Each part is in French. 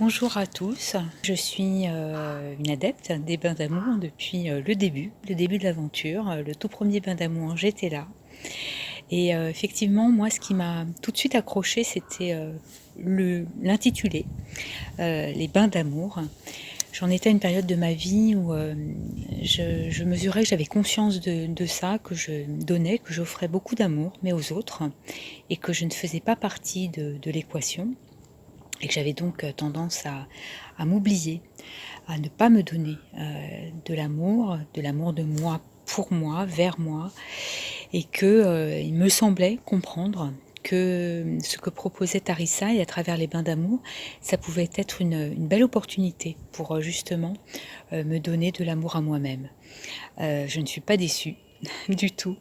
Bonjour à tous, je suis une adepte des bains d'amour depuis le début de l'aventure. Le tout premier bain d'amour, j'étais là. Et effectivement, moi, ce qui m'a tout de suite accroché, c'était l'intitulé, les bains d'amour. J'en étais à une période de ma vie où je mesurais que j'avais conscience de ça, que je donnais, que j'offrais beaucoup d'amour, mais aux autres, et que je ne faisais pas partie de l'équation. Et que j'avais donc tendance à m'oublier, à ne pas me donner de l'amour de moi pour moi, vers moi, et que il me semblait comprendre que ce que proposait Tarissa et à travers les bains d'amour, ça pouvait être une belle opportunité pour justement me donner de l'amour à moi-même. Je ne suis pas déçue du tout.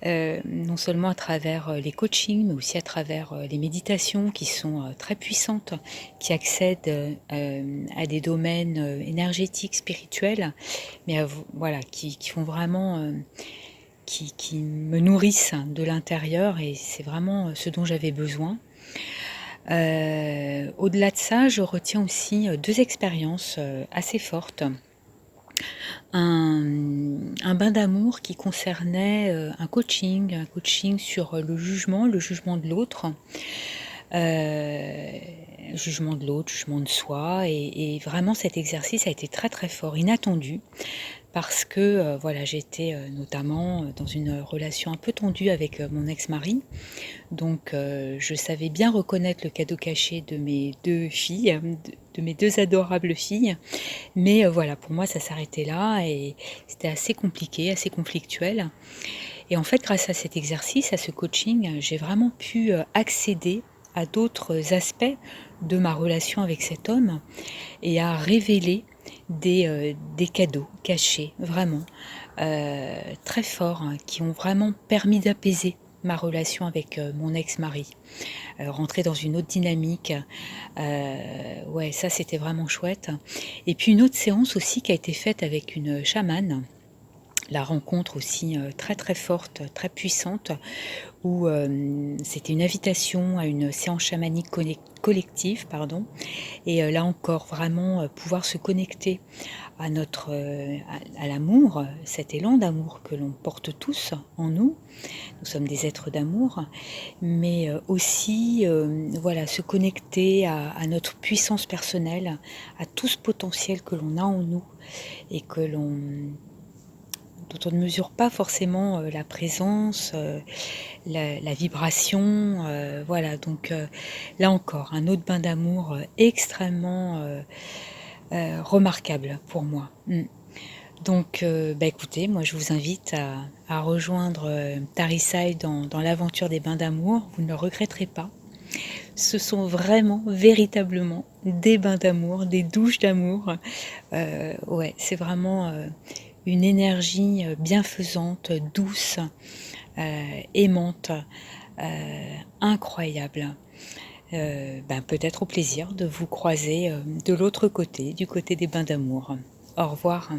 Non seulement à travers les coachings, mais aussi à travers les méditations qui sont très puissantes, qui accèdent à des domaines énergétiques, spirituels, mais voilà, qui font vraiment, qui me nourrissent de l'intérieur, et c'est vraiment ce dont j'avais besoin. Au-delà de ça, je retiens aussi deux expériences assez fortes. Un bain d'amour qui concernait un coaching sur le jugement de l'autre, jugement de soi, et vraiment cet exercice a été très très fort, inattendu, parce que voilà, j'étais notamment dans une relation un peu tendue avec mon ex-mari, donc je savais bien reconnaître le cadeau caché de mes deux filles, de mes deux adorables filles, mais voilà, pour moi, ça s'arrêtait là et c'était assez compliqué, assez conflictuel. Et en fait, grâce à cet exercice, à ce coaching, j'ai vraiment pu accéder à d'autres aspects de ma relation avec cet homme et à révéler des cadeaux cachés, vraiment, très forts, hein, qui ont vraiment permis d'apaiser ma relation avec mon ex-mari. Rentrer dans une autre dynamique, ouais, ça c'était vraiment chouette. Et puis une autre séance aussi qui a été faite avec une chamane, la rencontre aussi très très forte, très puissante, où c'était une invitation à une séance chamanique collective, pardon, et là encore vraiment pouvoir se connecter à notre à l'amour, cet élan d'amour que l'on porte tous en nous. Nous sommes des êtres d'amour, mais aussi voilà, se connecter à notre puissance personnelle, à tout ce potentiel que l'on a en nous et dont on ne mesure pas forcément la présence, la vibration, voilà. Donc là encore, un autre bain d'amour extrêmement remarquable pour moi. Donc, bah écoutez, moi je vous invite à rejoindre Tarissaï dans l'aventure des bains d'amour. Vous ne le regretterez pas. Ce sont vraiment, véritablement des bains d'amour, des douches d'amour. Ouais, c'est vraiment une énergie bienfaisante, douce, aimante, incroyable. Ben, peut-être au plaisir de vous croiser de l'autre côté, du côté des bains d'amour. Au revoir.